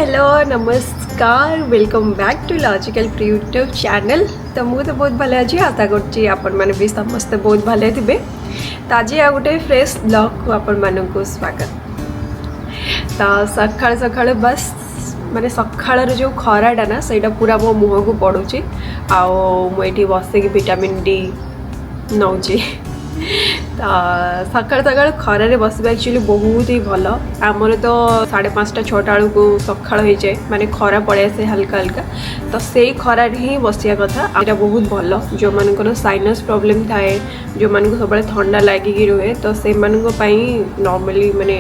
Hello नमस्कार welcome back to logical free YouTube channel. तो मुझे बहुत भले अच्छी आशा कर भी समस्ते बहुत भले थे। तो आज आ गोटे फ्रेश ब्लॉग को आपण मानक स्वागत। तो सका सका बस माने सकाळ जो खराटा ना सहीटा पूरा मो मुह को पड़ुची आठी बसिक विटामिन डी नौची। तो सका सका खरारे बसवा एक्चुअली बहुत ही भल। आमर तो 5:30 6टा बेलू को सका हो जाए माने खरा पड़े आसे हल्का हल्का। तो से खरार ही बसिया कथा यहाँ बहुत भल। जो मान साइनस प्रॉब्लम थाए जो मान सब ठंडा लगिकी रुए तो से नॉर्मली माने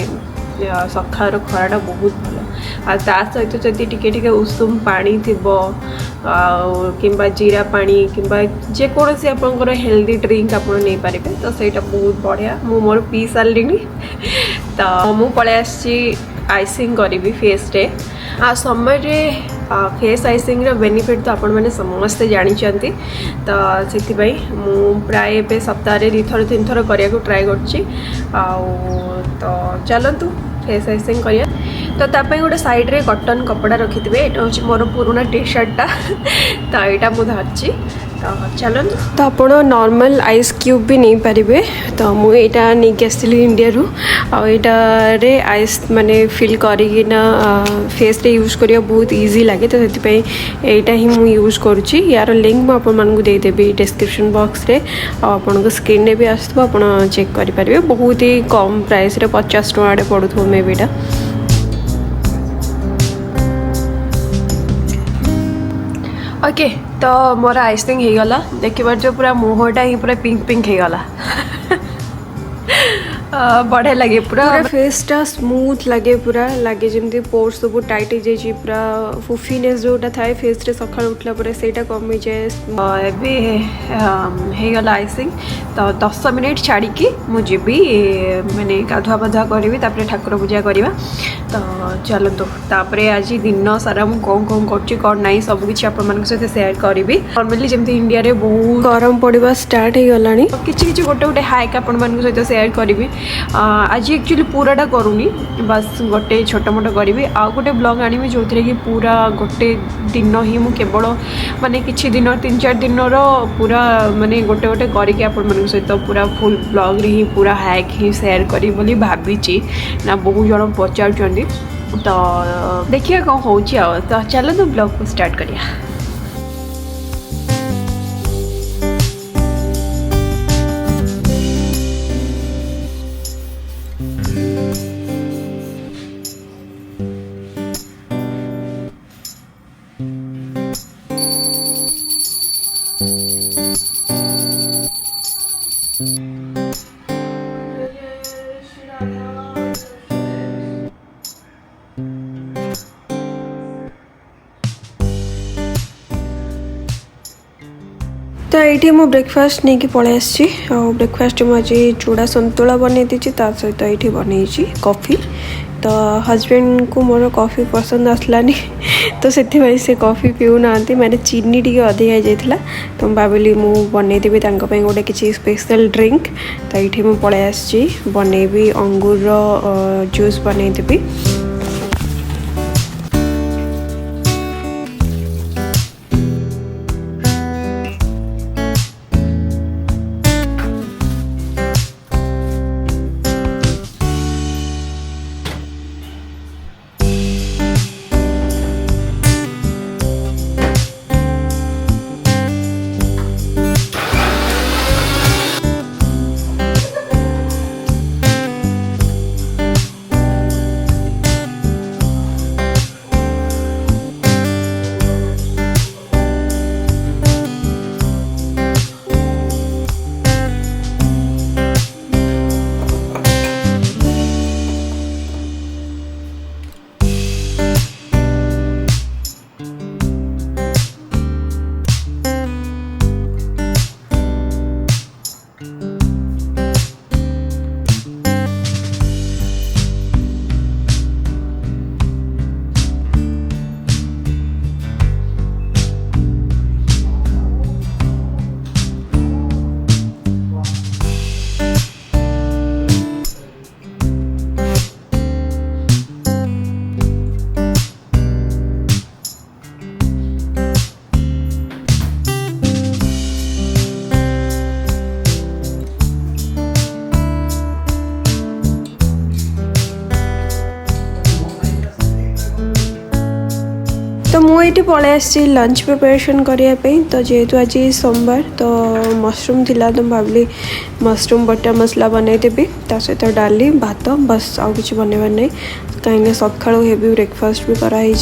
सकाळ खराटा बहुत भल। ता सहित जदि टिके उषुम पानी थी कि जीरा पानी कि जेकोसी आपंकर हेल्दी ड्रिंक आप नहीं पारे तो सहीटा बहुत बढ़िया। मु मोर पी सारे तो मु पलि आइसिंग करी फेस रे आ समय फेस आइसिंग बेनिफिट तो आपण मैंने समस्ते जानते। तो से प्राय सप्ताह 2 थर 3 थर करने को ट्राए तो चलतु फेस आइसिंग करिया। तो तापाई गोटे साइड रे कॉटन कपड़ा रखी थे। यहाँ हूँ मोर पुराना टी शर्टा तो यहाँ मुझे धरची। तो चलते तो आप नॉर्मल आइस क्यूब भी नहीं पारे। तो मुझे नहीं आसली इंडिया रू आईटारे आइस माने फिल करना फेस रे यूज करिया बहुत इजी लगे। तो से यहाँ ही मुझे यूज करुँची। यार लिंक मुझे देदेवी डिस्क्रिप्शन बॉक्स रे आपन स्क्रीन रे भी आसो आप चेक करेंगे। बहुत ही कम प्राइस रे 50 टଙ୍କା पड़ू मे बीटा। ओके तो मोर आइसिंग हो गला देखिए जो पूरा मुहटा ही पूरा पिंक पिंक हो गला। बढ़िया लगे पूरा फेसटा स्मूथ लगे पूरा लगे जमी पोर्स सब टाइट हो जाए पूरा फुफीनेस जोटा थाए फेस रे सका उठला पर सेटा कम हो जाए। गला आइसिंग तो 10 मिनिट छाड़ी मुझे माने गाधुआ पाधुआ करी ठाकुर पूजा करवा। तो चलतु तापर आज दिन सारा मुझे कौन कौन कर ना सबकि आप सहित सेयार करी। नॉर्मली जमी इंडिया रे बहुत गरम पड़ा स्टार्ट हो गला कि गोटे गोटे हाइक आपण सहित सेयार करी। आज एक्चुअली पूराटा करूनी बस गोटे छोट मोट करी। आउ गोटे ब्लॉग आनी जो थी कि पूरा गोटे दिन ही मुझे केवल माने किछि दिन 3-4 दिन पूरा माने गोटे गोटे करके आपण सहित पूरा फुल ब्लॉग रे ही पूरा हाइक ही सेयार करी बोली भाभी ना बहुत जन पचार। तो देखिए कौन हो। तो चलो ब्लॉग को स्टार्ट करिया। तो ये मो ब्रेकफास्ट नहीं कि पलि आसी। ब्रेकफास्ट मुझे चूड़ा संतुला बनई देती सहित ये बनई कॉफ़ी। तो हस्बैंड को मोर कॉफ़ी पसंद आसलानी तो से कॉफ़ी पीऊ ना मैंने चीनी टी अधिक जाइला। तो भाविली मुझे बनईदेवी गोटे किसी स्पेशल ड्रिंक। तो ये मुझे पलि आसी बनईबी अंगूर जूस बनईदेवी। ये पलि आसी लंच प्रिपरेशन करने तो जेहेतु आज सोमवार तो मशरूम थिला तो भाविली मशरूम बटर मसला बनईदेवी ता सहित डाली भात बस आउ कि बनइबार नहीं कहीं सका हेवी ब्रेकफास्ट भी कराई।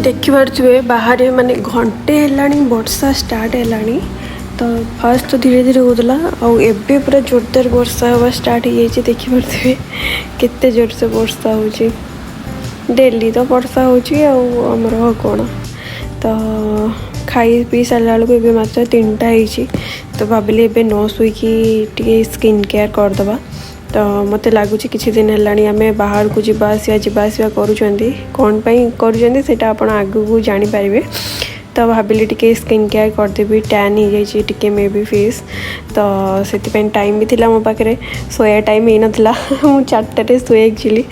देखिपे बाहर माने घंटे है वर्षा स्टार्ट है तो फर्स्ट तो धीरे धीरे होता आबे पूरा जोरदार वर्षा हवा स्टार्ट हो जाए देखिपे केते जोर से वर्षा हो डेली तो वर्षा होमर कौन तो खाई पी सारा बेलू मात्र 3टा हो तो भाविली एवं न शोकी स्किन केयर करदे तो मत लगुच कि दिन है बाहर को जावासवा कौन कर आगू जानीपारे तो भाविली टी स्किन केयर करदेवी टैन हो जाए मे बी फेस तो से टाइम भी थिला मो पाखे सोया टाइम ही नाला मुझे 4टारे सोए एक्चुअली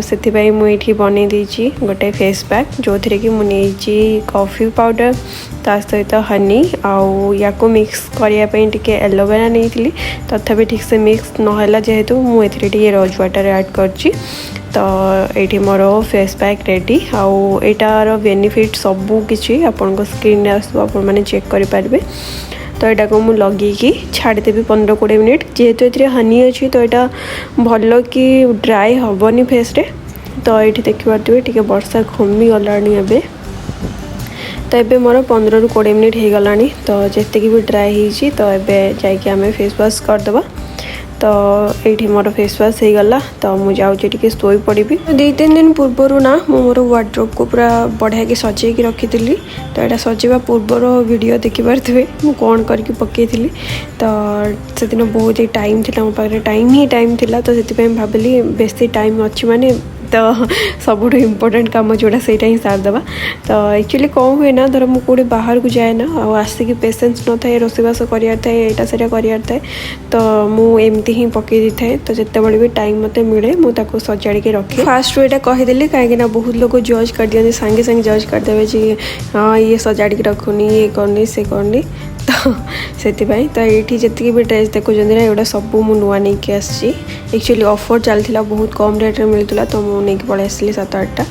से मुझे बन देती गोटे फेस पैक जो थी कि मुझे कॉफी पाउडर ता सहित हनी आउ या मिक्स करने टी एलोवेरा नहीं तथापि ठीक से मिक्स नहला जेहेतु मुझे रोज वाटर ऐड करची तो ये मोर फेस पैक रेडी आउटार बेनिफिट सबू किसी आपण स्क्रीन आप चेक करेंगे तो यहाँ को मुझे लगे छाड़देवी 15-20 मिनिट जेहेतु ये हनी अच्छी तो यहाँ भल कि ड्राए हेनी फेस रे तो ये देखिए टे वर्षा कमी गलानी एवं तो ये मोर 15 ରୁ 20 मिनिट हो गला तो जितकी भी ड्राई होती तो ये जामें फेस वाश करदे तो ये मोर फेस वाश हो गला तो मुझे जाऊँगी शोई पड़ी 2-3 दिन पूर्वर ना मोर वार्ड्रोब को पूरा बढ़िया कि सजेक रखी तो यहाँ सजेवा पूर्वर वीडियो देखिपारे मुझे कौन करके पकई तो से दिन बहुत ही टाइम थी मो पाखे टाइम थी तो से भाविली बेसी टाइम अच्छी माने तो सबुठ इम्पोर्टेंट काम जोड़ा से ही सारदेवा तो एक्चुअली कौन हुए ना धर मुझे बाहर को जाए ना आसिक पेसेंस न था रोसईबास करार थाए यहाँ से करार थाए तो मुझे ही पकई दी थाए तो जिते बड़े भी टाइम मत मिले मुझे सजाड़ के रखे फास्ट यहाँ कहीदेली कहीं बहुत लोग जज कर दिखते सांगे सांगे जज करदे जी हाँ ये सजाड़ के रखुनी ये करनी से करनी तो से तो ये जी भी ड्रेस देखुं ना एगुटा सब मुझे नुआ नहीं कि एक्चुअली ऑफर चलता बहुत कम रेट में मिलता तो मुझे पलि आसली 7-8टा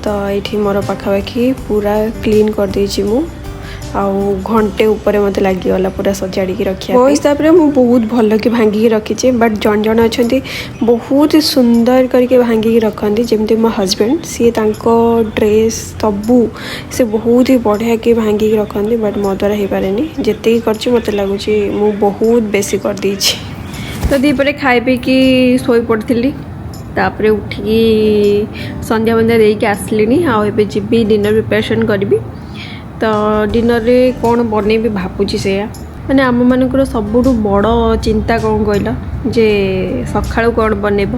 तो ये मोर पाखापाखि पूरा क्लीन कर देछि मु आउ घंटे ऊपर मत लगिगला पूरा सजाड़ी रखा मो हिसाब से मुझे बहुत भल कि भांगिकी रखी बट जन जन अच्छा बहुत सुंदर करके भांगिकी रखती जमी मो हजबैंड सी ड्रेस सबू से बहुत ही बढ़िया कि भांगिकी रखती बट मो द्वारा हो पारे जिते कर मत लगुच मु बहुत बेसी कर देछि तो दीपरे खाई पी कि शोई पड़ी तापर उठिकी संध्या बंध्या देके आसली आबे जी डिनर प्रिपरेशन करी तो डिनर रे कौन बनैबी भावुची से मैंने आम मानकर सबुठ बड़ चिंता कौन कहल जे सकाळु कौन बनैब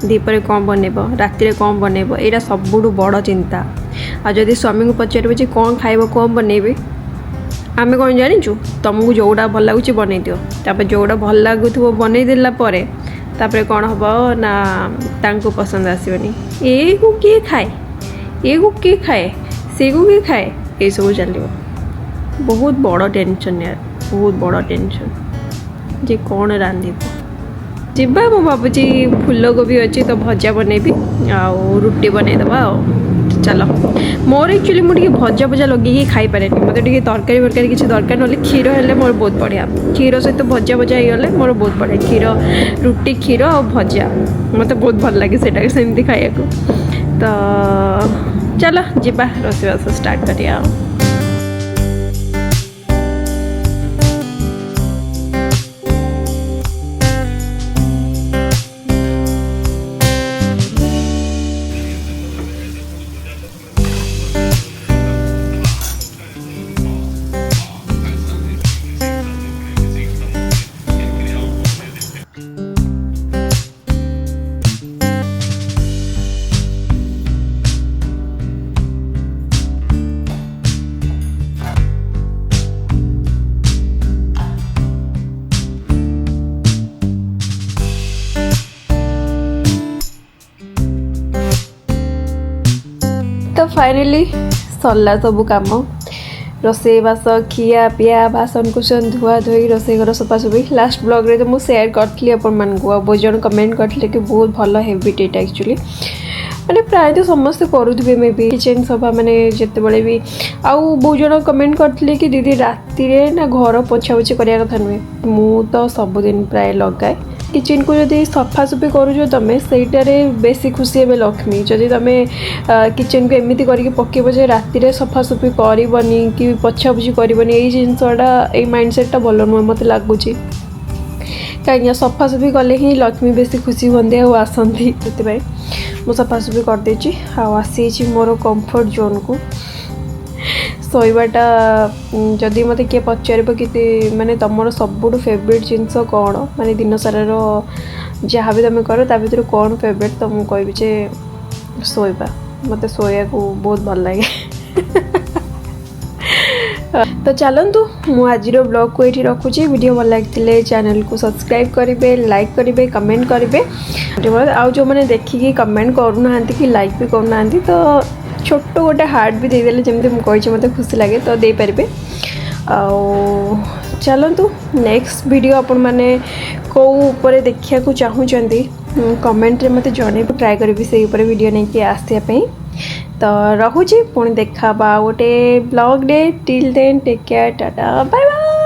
दीपरे कौन बनैब राति कौन बनैब यहाँ सबुठ बड़ चिंता आ जदि स्वामी को पचारे जे कौन खाइब कौन बनैबे आमे कौन जानिचु तुमको जोड़ा भल लगुच बनई दियो तापर जोड़ा भल लगुथबो बनई देला परे तापर कौन हम ना तांको पसंद आसबनी ए को किए खाए ए को किए खाए से को किए खाए ये सब चलो बहुत बड़ टेंशन यार बहुत बड़ टेंशन जे कौन रांधिब जीवा मो भावुची फूलकोबी अच्छी तो भजा बनैबी आउ रुटी बनईदबा चलो मोर एक्चुअली मुझे भजा भजा लगे खाई पारे मत तरकारी फरकारी किसी दरकार ना क्षीर हेल्ले मोर बहुत बढ़िया क्षीर सहित भजा भजा होगले मोर बहुत बढ़िया क्षीर रुटी क्षीर और भजा मत बहुत भल लगे सेटा सेमती खाया तो चलो जीवा रोसईबास स्टार्ट करिया तो फाइनली सरला सबू काम रोसईबास खिया पिया बासन कुसन धुआ धोई रोसई घर सफासफी लास्ट ब्लॉग रे तो मुझे शेयर करी आपण बहुत जन कमेंट करते कि बहुत भल हैबिट एटा एक्चुअली मैंने प्राय तो समस्ते करुवे मे भी किचेन सफा मैंने जिते बड़े भी आउ बहुत जन कमेंट करते कि दीदी राति रे ना घर पोछा पोछी करिया कथा नुहे मु तो सबुदिन प्राय लगाए किचेन को जदि सफासफी करूँ तुम से बेसी खुशी हे लक्ष्मी जदि तुम किचेन को एमती करके पकेब जे राति सफासफी करबनी कि पोछापोछी करबनी यही जिनसटा ये माइंडसेटा भल नुह मत लगुच कहीं सफासफी कले ही लक्ष्मी बेसी खुशी होंगे आसती से मुझे सफासफी करदे आसी मोर कंफर्ट जोन को शोवाटा जदि मत किए पचार कि माने तुम सबुठ फेवरेट जिनस कौन माने दिन सारा जहाँ भी तुम कर ता भर कौन फेवरेट तो मुझे कहबी जे शोवा मत शोया को बहुत भल लगे तो चलतु मुझे ब्लॉग को ये रखुची वीडियो भल लगे चैनल को सब्सक्राइब करेंगे लाइक करेंगे कमेंट करेंगे आउ जो मैंने देखिकी कमेंट करूना कि लाइक भी करना तो छोट गोटे हार्ट भी देदेले जमी मुझे मत खुशी लगे तो दे पारे चलतु नेक्स्ट वीडियो आपण मैंने कौ ऊपर देखा चाहूँगी कमेंट रे मत जन ट्राए करी से वीडियो नहीं कि आसवाई तो रखुची पुणी देखा गोटे blog day till then take care tata bye bye.